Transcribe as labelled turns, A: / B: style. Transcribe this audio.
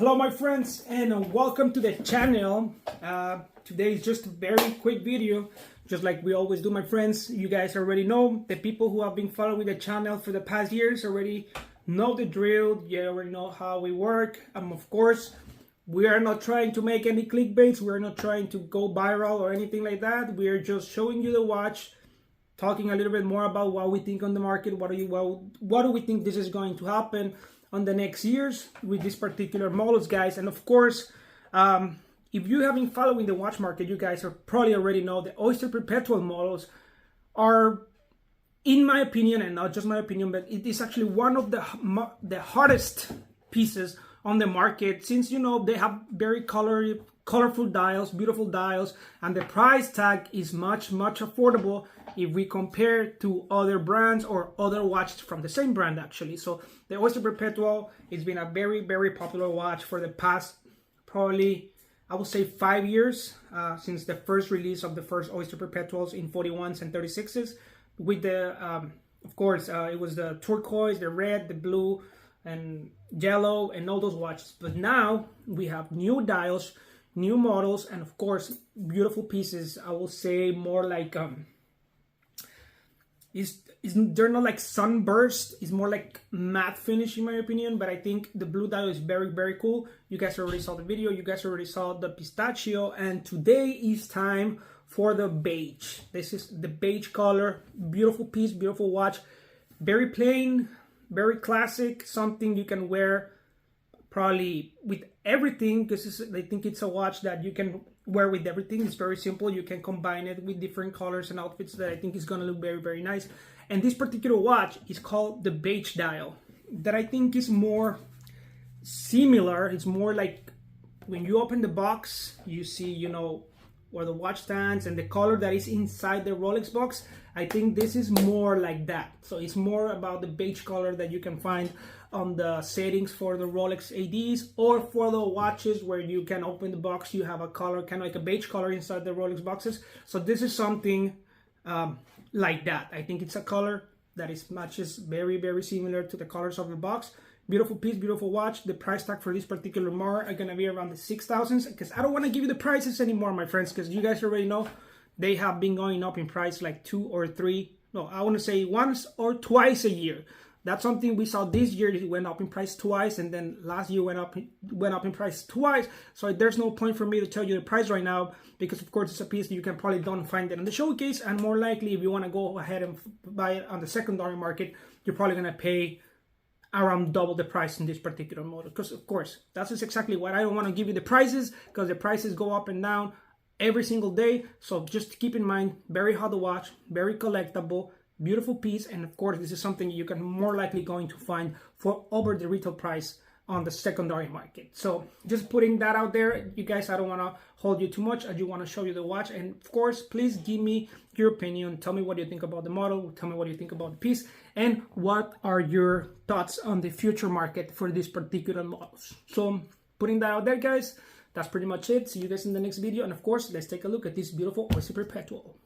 A: Hello my friends, and welcome to the channel. Today is just a very quick video, just like we always do, my friends. You guys already know, the people who have been following the channel for the past years already know the drill. You already know how we work. Of course, we are not trying to make any clickbaits. We're not trying to go viral or anything like that. We are just showing you the watch, talking a little bit more about what we think on the market, what do we think this is going to happen on the next years with these particular models, guys. And of course, if you have been following the watch market, you guys are probably already know the Oyster Perpetual models are, in my opinion, and not just my opinion, but it is actually one of the hardest pieces on the market, since, you know, they have very colorful dials, beautiful dials, and the price tag is much affordable if we compare to other brands or other watches from the same brand, actually. So the Oyster Perpetual has been a very popular watch for the past, probably, I would say 5 years, since the first release of the first Oyster Perpetuals in 41s and 36s, with the of course, it was the turquoise, the red, the blue, and yellow, and all those watches. But now we have new dials, new models, and of course beautiful pieces. I will say more like they're not like sunburst, it's more like matte finish in my opinion. But I think the blue dial is very cool. You guys already saw the video, you guys already saw the pistachio, and today is time for the beige. This is the beige color. Beautiful piece, beautiful watch, very plain, very classic, something you can wear probably with everything, because I think it's a watch that you can wear with everything. It's very simple. You can combine it with different colors and outfits that I think is going to look very nice. And this particular watch is called the beige dial, that I think is more similar. It's more like when you open the box, you see, you know, where the watch stands and the color that is inside the Rolex box. I think this is more like that. So it's more about the beige color that you can find on the settings for the Rolex ADs, or for the watches where you can open the box, you have a color, kind of like a beige color inside the Rolex boxes. So this is something like that. I think it's a color that matches very similar to the colors of the box. Beautiful piece, beautiful watch. The price tag for this particular model are gonna be around the 6,000s, because I don't want to give you the prices anymore, my friends, because you guys already know they have been going up in price like 2 or 3, no, I want to say once or twice a year. That's something we saw this year. It went up in price twice, and then last year went up in price twice. So there's no point for me to tell you the price right now, because of course it's a piece that you can probably don't find it on the showcase, and more likely if you want to go ahead and buy it on the secondary market, you're probably gonna pay around double the price in this particular model. Because of course that's just exactly what I don't want to give you the prices, because the prices go up and down every single day. So just keep in mind, very hard to watch, very collectible, beautiful piece, and of course this is something you can more likely going to find for over the retail price on the secondary market. So just putting that out there, you guys. I don't want to hold you too much. I do want to show you the watch, and of course please give me your opinion. Tell me what you think about the model, tell me what you think about the piece, and what are your thoughts on the future market for these particular models. So putting that out there, guys, that's pretty much it. See you guys in the next video, and of course let's take a look at this beautiful Oyster Perpetual.